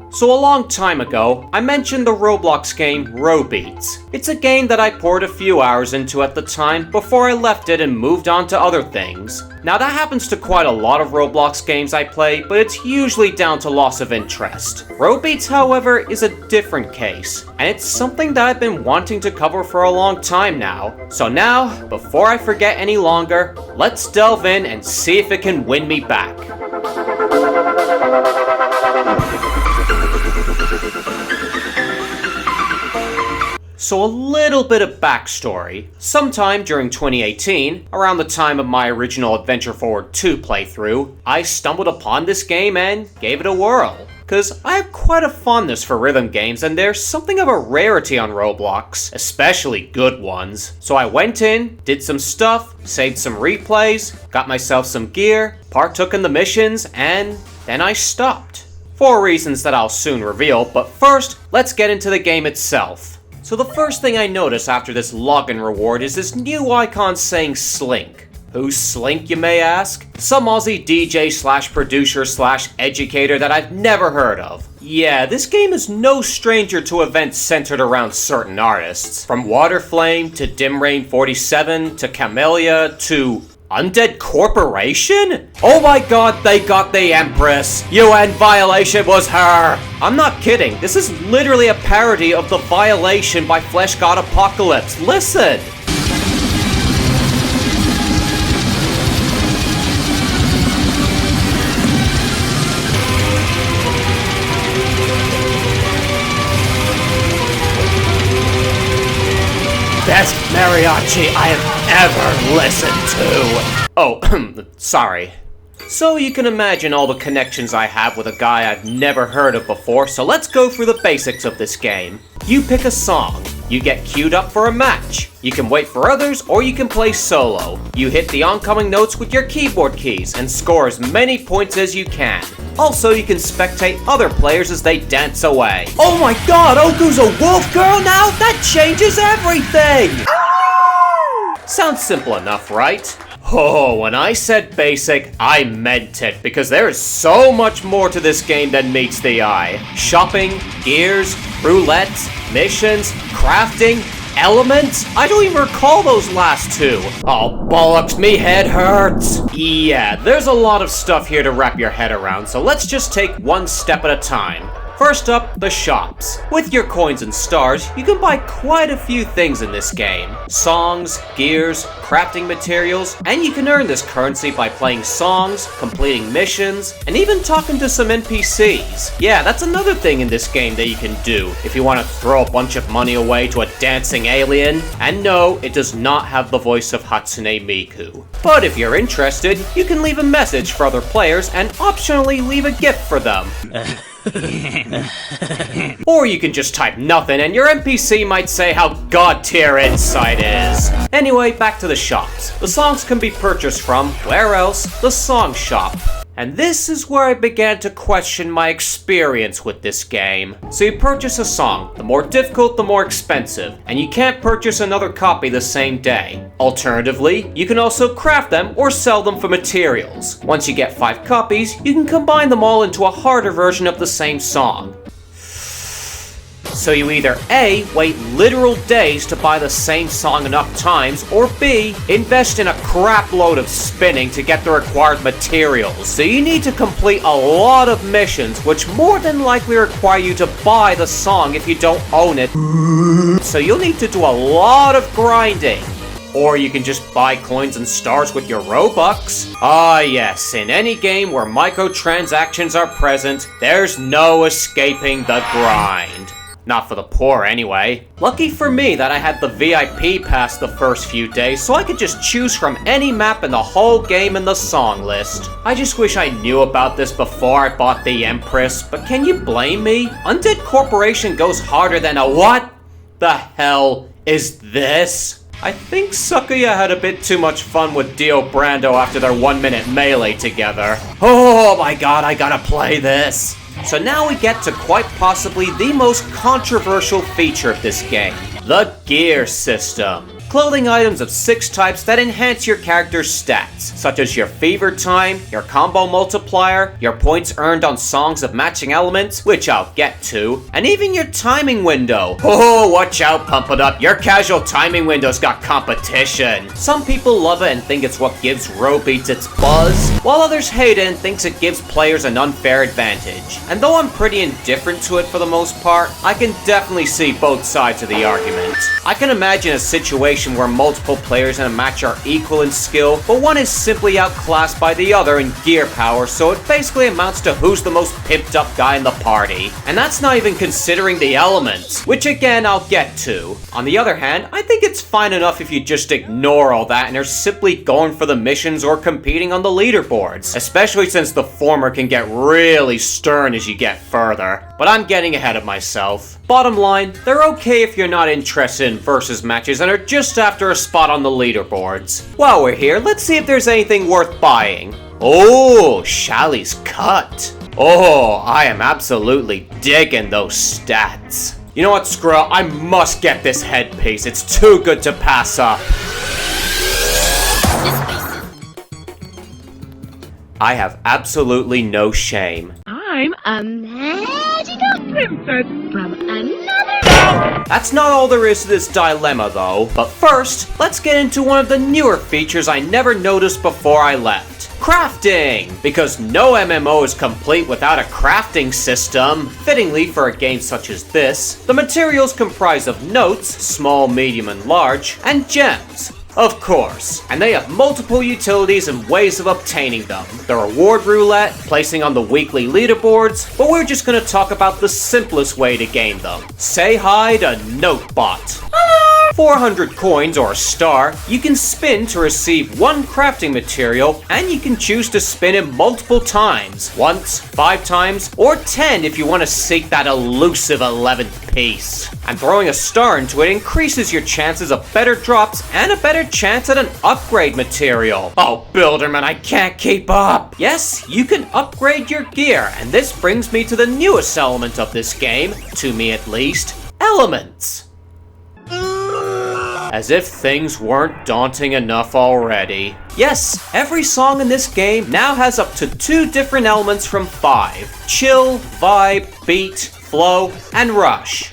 So a long time ago, I mentioned the Roblox game Robeats. It's a game that I poured a few hours into at the time before I left it and moved on to other things. Now that happens to quite a lot of Roblox games I play, but it's usually down to loss of interest. Robeats, however, is a different case, and it's something that I've been wanting to cover for a long time now. So now, before I forget any longer, let's delve in and see if it can win me back. So a little bit of backstory. Sometime during 2018, around the time of my original Adventure Forward 2 playthrough, I stumbled upon this game and gave it a whirl. Cause I have quite a fondness for rhythm games and there's something of a rarity on Roblox, especially good ones. So I went in, did some stuff, saved some replays, got myself some gear, partook in the missions, and then I stopped. For reasons that I'll soon reveal, but first, let's get into the game itself. So the first thing I notice after this login reward is this new icon saying Slink. Who's Slink, you may ask? Some Aussie DJ slash producer slash educator that I've never heard of. Yeah, this game is no stranger to events centered around certain artists. From Waterflame to Dim Rain 47 to Camellia to Undead Corporation? Oh my god, they got the Empress! UN Violation was her! I'm not kidding, this is literally a parody of The Violation by Flesh God Apocalypse. Listen! Best mariachi I have ever listened to. Oh, sorry. So you can imagine all the connections I have with a guy I've never heard of before, so let's go through the basics of this game. You pick a song. You get queued up for a match. You can wait for others, or you can play solo. You hit the oncoming notes with your keyboard keys and score as many points as you can. Also, you can spectate other players as they dance away. Oh my god, Oku's a wolf girl now? That changes everything! Sounds simple enough, right? Oh, when I said basic, I meant it, because there is so much more to this game than meets the eye. Shopping, gears, roulette, missions, crafting, elements? I don't even recall those last two. Oh, bollocks, me head hurts. Yeah, there's a lot of stuff here to wrap your head around, so let's just take one step at a time. First up, the shops. With your coins and stars, you can buy quite a few things in this game. Songs, gears, crafting materials, and you can earn this currency by playing songs, completing missions, and even talking to some NPCs. Yeah, that's another thing in this game that you can do if you want to throw a bunch of money away to a dancing alien. And no, it does not have the voice of Hatsune Miku. But if you're interested, you can leave a message for other players and optionally leave a gift for them. Or you can just type nothing and your NPC might say how god tier Insight is. Anyway, back to the shops. The songs can be purchased from, where else, the song shop. And this is where I began to question my experience with this game. So you purchase a song, the more difficult, the more expensive, and you can't purchase another copy the same day. Alternatively, you can also craft them or sell them for materials. Once you get 5 copies, you can combine them all into a harder version of the same song. So you either A, wait literal days to buy the same song enough times, or B, invest in a crap load of spinning to get the required materials. So you need to complete a lot of missions, which more than likely require you to buy the song if you don't own it. So you'll need to do a lot of grinding. Or you can just buy coins and stars with your Robux. Ah yes, in any game where microtransactions are present, there's no escaping the grind. Not for the poor, anyway. Lucky for me that I had the VIP pass the first few days, so I could just choose from any map in the whole game in the song list. I just wish I knew about this before I bought the Empress, but can you blame me? Undead Corporation goes harder than a what the hell is this? I think Sakuya had a bit too much fun with Dio Brando after their 1-minute melee together. Oh my god, I gotta play this. So now we get to quite possibly the most controversial feature of this game, the gear system. clothing items of 6 types that enhance your character's stats, such as your fever time, your combo multiplier, your points earned on songs of matching elements, which I'll get to, and even your timing window. Oh, watch out, Pump It Up, your casual timing window's got competition. Some people love it and think it's what gives Row Beats its buzz, while others hate it and thinks it gives players an unfair advantage. And though I'm pretty indifferent to it for the most part, I can definitely see both sides of the argument. I can imagine a situation where multiple players in a match are equal in skill, but one is simply outclassed by the other in gear power, so it basically amounts to who's the most pimped up guy in the party. And that's not even considering the elements, which again I'll get to. On the other hand, I think it's fine enough if you just ignore all that and are simply going for the missions or competing on the leaderboards, especially since the former can get really stern as you get further. But I'm getting ahead of myself. Bottom line, they're okay if you're not interested in versus matches and are just after a spot on the leaderboards. While we're here, let's see if there's anything worth buying. Oh, Shally's cut. Oh, I am absolutely digging those stats. You know what, screw it, I must get this headpiece. It's too good to pass up. I have absolutely no shame. I'm a magical princess from another... That's not all there is to this dilemma though, but first, let's get into one of the newer features I never noticed before I left. Crafting! Because no MMO is complete without a crafting system. Fittingly for a game such as this, the materials comprise of notes, small, medium, and large, and gems. Of course, and they have multiple utilities and ways of obtaining them. The reward roulette, placing on the weekly leaderboards, but we're just gonna talk about the simplest way to gain them. Say hi to Notebot. 400 coins or a star, you can spin to receive 1 crafting material, and you can choose to spin it multiple times. Once, 5 times, or 10 if you want to seek that elusive 11th piece. And throwing a star into it increases your chances of better drops and a better chance at an upgrade material. Oh, Builderman, I can't keep up! Yes, you can upgrade your gear, and this brings me to the newest element of this game, to me at least, elements. As if things weren't daunting enough already. Yes, every song in this game now has up to 2 different elements from 5. Chill, vibe, beat, flow, and rush.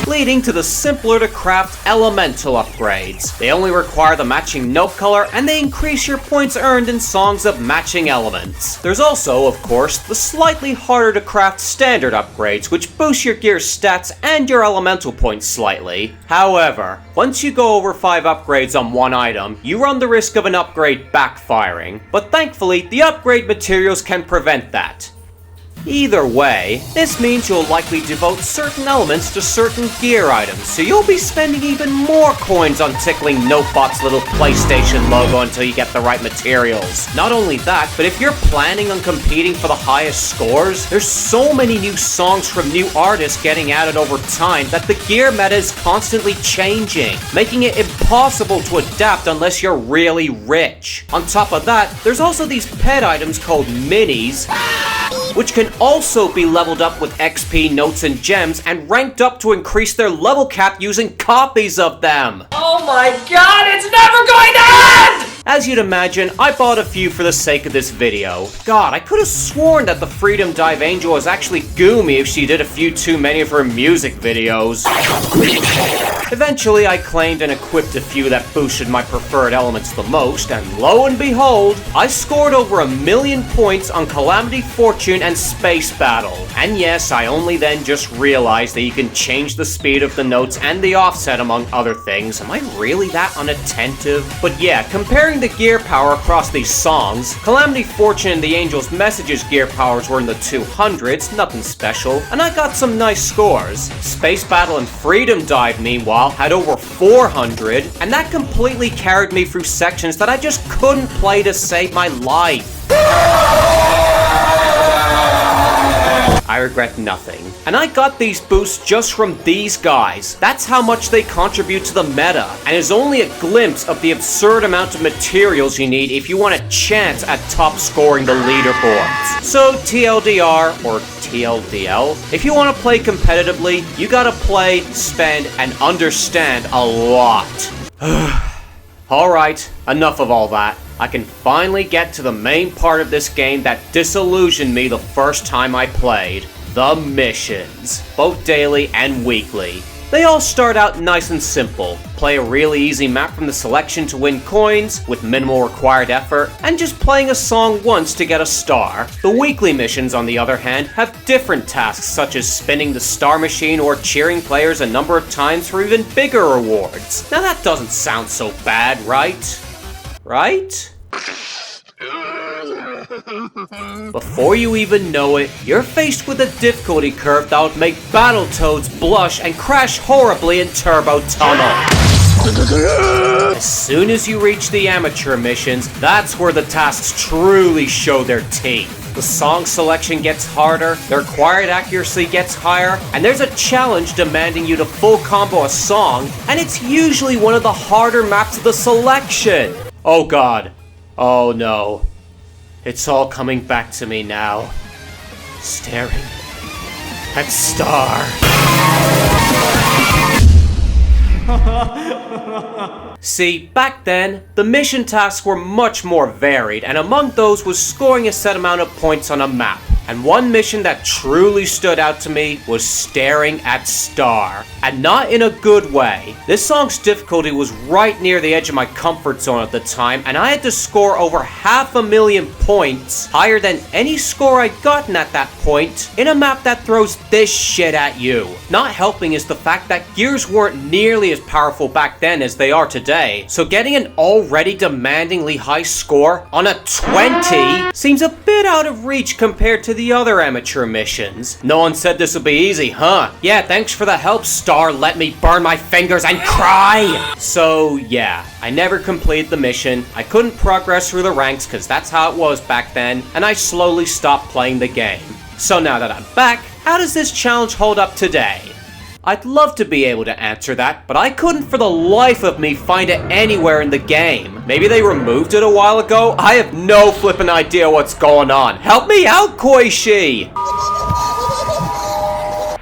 Leading to the simpler to craft elemental upgrades. They only require the matching note color and they increase your points earned in songs of matching elements. There's also, of course, the slightly harder to craft standard upgrades which boost your gear's stats and your elemental points slightly. However, once you go over 5 upgrades on one item, you run the risk of an upgrade backfiring, but thankfully the upgrade materials can prevent that. Either way, this means you'll likely devote certain elements to certain gear items, so you'll be spending even more coins on tickling Notebot's little PlayStation logo until you get the right materials. Not only that, but if you're planning on competing for the highest scores, there's so many new songs from new artists getting added over time that the gear meta is constantly changing, making it impossible to adapt unless you're really rich. On top of that, there's also these pet items called minis, which can also be leveled up with XP, notes, and gems, and ranked up to increase their level cap using copies of them. Oh my god, it's never going to end! As you'd imagine, I bought a few for the sake of this video. God, I could have sworn that the Freedom Dive Angel was actually Goomy if she did a few too many of her music videos. Eventually, I claimed and equipped a few that boosted my preferred elements the most, and lo and behold, I scored over 1,000,000 points on Calamity Fortune and Space Battle. And yes, I only then just realized that you can change the speed of the notes and the offset among other things. Am I really that unattentive? But yeah, comparing the gear power across these songs, Calamity Fortune and the Angel's Messages gear powers were in the 200s, nothing special, and I got some nice scores. Space Battle and Freedom Dive, meanwhile, had over 400, and that completely carried me through sections that I just couldn't play to save my life. I regret nothing. And I got these boosts just from these guys. That's how much they contribute to the meta, and is only a glimpse of the absurd amount of materials you need if you want a chance at top scoring the leaderboards. So TLDR, or TLDL, if you want to play competitively, you gotta play, spend, and understand a lot. Alright, enough of all that. I can finally get to the main part of this game that disillusioned me the first time I played. The missions, both daily and weekly. They all start out nice and simple. Play a really easy map from the selection to win coins, with minimal required effort, and just playing a song once to get a star. The weekly missions, on the other hand, have different tasks such as spinning the star machine or cheering players a number of times for even bigger rewards. Now that doesn't sound so bad, right? Right? Before you even know it, you're faced with a difficulty curve that would make Battletoads blush and crash horribly in Turbo Tunnel. As soon as you reach the amateur missions, that's where the tasks truly show their teeth. The song selection gets harder, the required accuracy gets higher, and there's a challenge demanding you to full combo a song, and it's usually one of the harder maps of the selection. Oh god. Oh no. It's all coming back to me now. Staring at Star. See, back then, the mission tasks were much more varied, and among those was scoring a set amount of points on a map. And one mission that truly stood out to me was Staring at Star. And not in a good way. This song's difficulty was right near the edge of my comfort zone at the time, and I had to score over 500,000 points, higher than any score I'd gotten at that point, in a map that throws this shit at you. Not helping is the fact that gears weren't nearly as powerful back then as they are today, so getting an already demandingly high score on a 20 seems a bit out of reach compared to the other amateur missions. No one said this would be easy, huh? Yeah, thanks for the help, Star. Let me burn my fingers and cry! So, yeah, I never completed the mission. I couldn't progress through the ranks because that's how it was back then, and I slowly stopped playing the game. So now that I'm back, how does this challenge hold up today? I'd love to be able to answer that, but I couldn't for the life of me find it anywhere in the game. Maybe they removed it a while ago? I have no flippin' idea what's going on. Help me out, Koishi!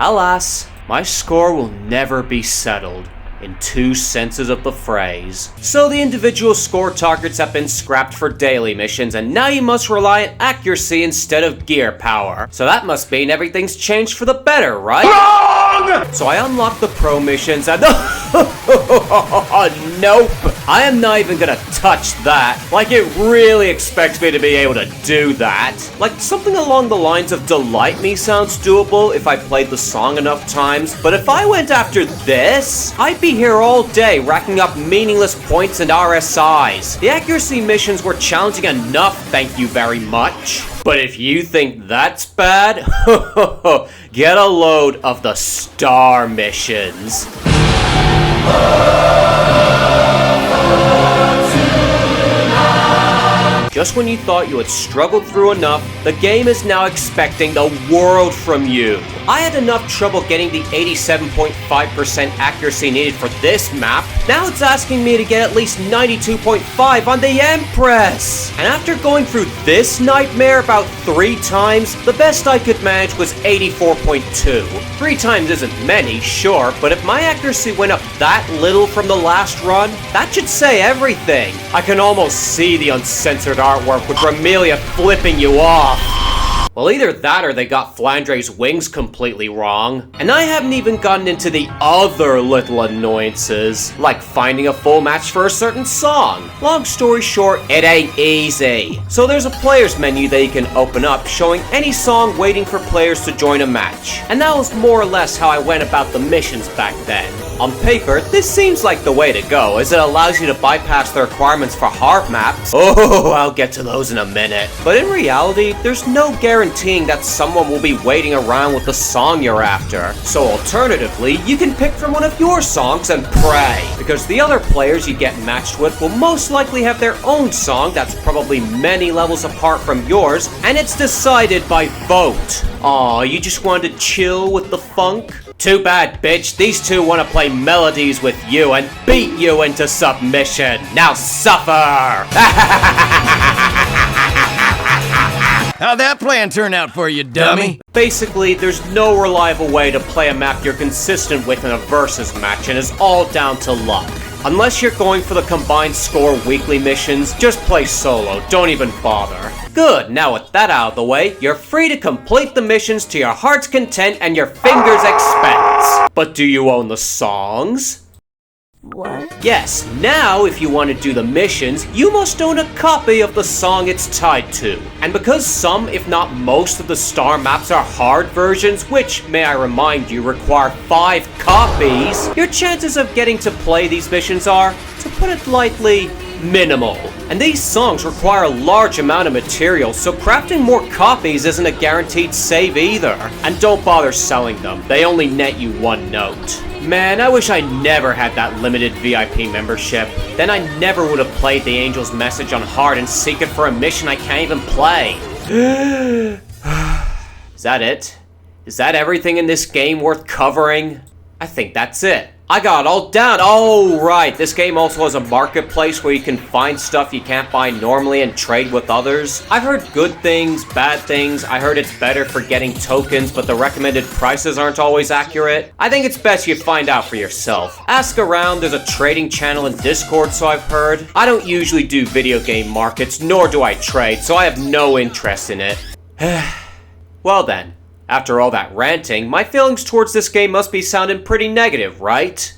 Alas, my score will never be settled, in two senses of the phrase. So the individual score targets have been scrapped for daily missions, and now you must rely on accuracy instead of gear power. So that must mean everything's changed for the better, right? Wrong! So I unlocked the pro missions and nope! I am not even gonna touch that. Like, it really expects me to be able to do that. Like, something along the lines of Delight Me sounds doable if I played the song enough times, but if I went after this, I'd be here all day racking up meaningless points and RSIs. The accuracy missions were challenging enough, thank you very much. But if you think that's bad, get a load of the star missions. Just when you thought you had struggled through enough, the game is now expecting the world from you. I had enough trouble getting the 87.5% accuracy needed for this map. Now it's asking me to get at least 92.5 on the Empress. And after going through this nightmare about 3 times, the best I could manage was 84.2. 3 times isn't many, sure, but if my accuracy went up that little from the last run, that should say everything. I can almost see the uncensored artwork with Ramelia flipping you off. Well, either that or they got Flandre's wings completely wrong. And I haven't even gotten into the other little annoyances, like finding a full match for a certain song. Long story short, it ain't easy. So there's a players menu that you can open up showing any song waiting for players to join a match. And that was more or less how I went about the missions back then. On paper, this seems like the way to go, as it allows you to bypass the requirements for hard maps. Oh, I'll get to those in a minute. But in reality, there's no guaranteeing that someone will be waiting around with the song you're after. So alternatively, you can pick from one of your songs and pray, because the other players you get matched with will most likely have their own song that's probably many levels apart from yours, and it's decided by vote. Aw, you just wanted to chill with the funk? Too bad, bitch. These two want to play melodies with you and beat you into submission. Now suffer! How'd that plan turn out for you, dummy? Basically, there's no reliable way to play a map you're consistent with in a versus match, and it's all down to luck. Unless you're going for the combined score weekly missions, just play solo, don't even bother. Good, now with that out of the way, you're free to complete the missions to your heart's content and your fingers' expense. But do you own the songs? What? Yes, now if you want to do the missions, you must own a copy of the song it's tied to. And because some, if not most, of the star maps are hard versions, which, may I remind you, require 5 copies, your chances of getting to play these missions are, to put it lightly, minimal. And these songs require a large amount of material, so crafting more copies isn't a guaranteed save either. And don't bother selling them, they only net you 1 note. Man, I wish I never had that limited VIP membership. Then I never would have played the Angel's Message on hard and seek it for a mission I can't even play. Is that it? Is that everything in this game worth covering? I think that's it. I got it all down. Oh, right. This game also has a marketplace where you can find stuff you can't buy normally and trade with others. I've heard good things, bad things. I heard it's better for getting tokens, but the recommended prices aren't always accurate. I think it's best you find out for yourself. Ask around. There's a trading channel in Discord, so I've heard. I don't usually do video game markets, nor do I trade, so I have no interest in it. Well then. After all that ranting, my feelings towards this game must be sounding pretty negative, right?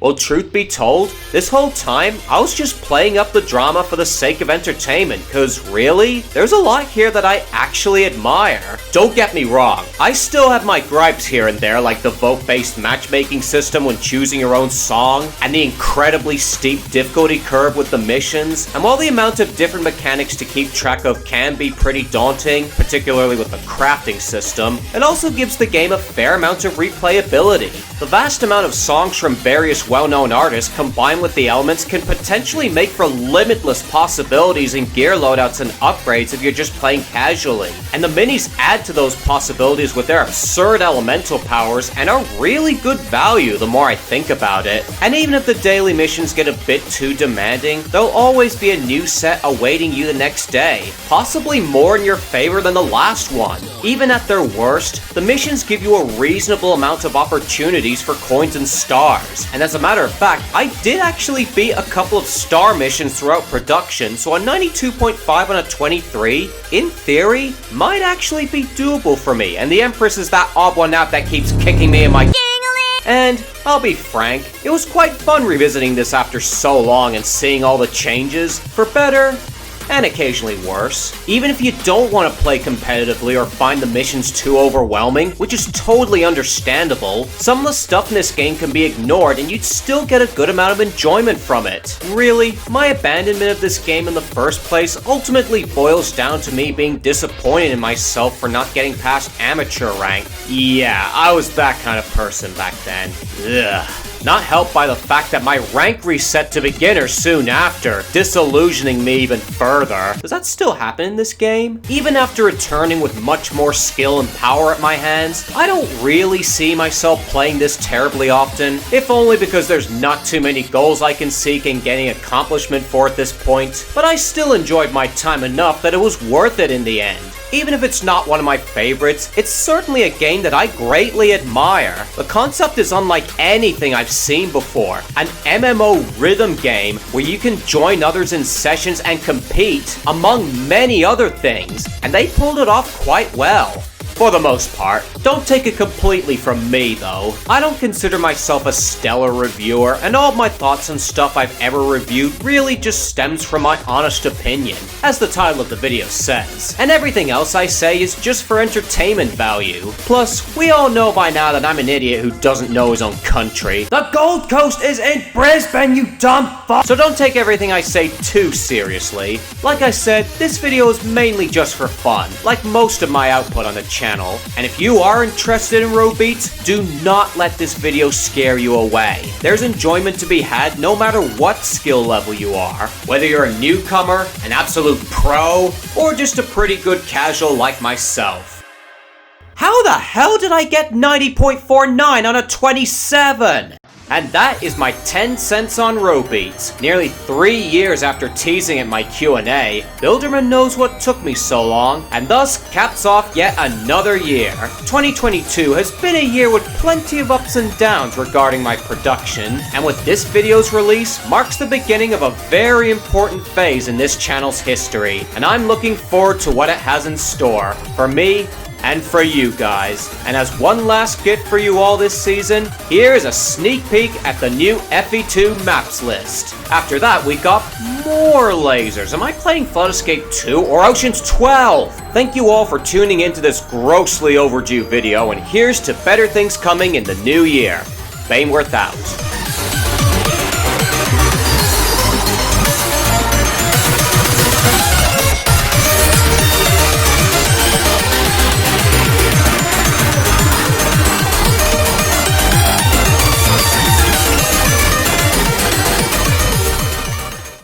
Well, truth be told, this whole time, I was just playing up the drama for the sake of entertainment, cause really, there's a lot here that I actually admire. Don't get me wrong, I still have my gripes here and there, like the vote-based matchmaking system when choosing your own song, and the incredibly steep difficulty curve with the missions, and while the amount of different mechanics to keep track of can be pretty daunting, particularly with the crafting system, it also gives the game a fair amount of replayability. The vast amount of songs from various well-known artists combined with the elements can potentially make for limitless possibilities in gear loadouts and upgrades if you're just playing casually. And the minis add to those possibilities with their absurd elemental powers and are really good value the more I think about it. And even if the daily missions get a bit too demanding, there'll always be a new set awaiting you the next day, possibly more in your favor than the last one. Even at their worst, the missions give you a reasonable amount of opportunities for coins and stars. And as a matter of fact, I did actually beat a couple of star missions throughout production, so a 92.5 on a 23, in theory, might actually be doable for me, and the Empress is that odd one out that keeps kicking me in my and I'll be frank, it was quite fun revisiting this after so long and seeing all the changes, for better and occasionally worse. Even if you don't want to play competitively or find the missions too overwhelming, which is totally understandable, some of the stuff in this game can be ignored and you'd still get a good amount of enjoyment from it. Really, my abandonment of this game in the first place ultimately boils down to me being disappointed in myself for not getting past amateur rank. Yeah, I was that kind of person back then. Ugh. Not helped by the fact that my rank reset to beginner soon after, disillusioning me even further. Does that still happen in this game? Even after returning with much more skill and power at my hands, I don't really see myself playing this terribly often, if only because there's not too many goals I can seek and getting accomplishment for at this point, but I still enjoyed my time enough that it was worth it in the end. Even if it's not one of my favorites, it's certainly a game that I greatly admire. The concept is unlike anything I've seen before. An MMO rhythm game where you can join others in sessions and compete, among many other things, and they pulled it off quite well. for the most part. Don't take it completely from me though. I don't consider myself a stellar reviewer, and all of my thoughts and stuff I've ever reviewed really just stems from my honest opinion, as the title of the video says. And everything else I say is just for entertainment value. Plus, we all know by now that I'm an idiot who doesn't know his own country. The Gold Coast is in Brisbane, you dumb fuck! So don't take everything I say too seriously. Like I said, this video is mainly just for fun, like most of my output on the channel. And if you are interested in row beats, do not let this video scare you away. There's enjoyment to be had no matter what skill level you are. Whether you're a newcomer, an absolute pro, or just a pretty good casual like myself. How the hell did I get 90.49 on a 27? And that is my 10 cents on row beats. Nearly 3 years after teasing at my Q&A, Builderman knows what took me so long, and thus caps off yet another year. 2022 has been a year with plenty of ups and downs regarding my production, and with this video's release marks the beginning of a very important phase in this channel's history, and I'm looking forward to what it has in store for me and for you guys. And as one last gift for you all this season, here is a sneak peek at the new FE2 maps list. After that, we got more lasers. Am I playing Flood Escape 2 or Oceans 12? Thank you all for tuning into this grossly overdue video, and here's to better things coming in the new year. Baneworth out.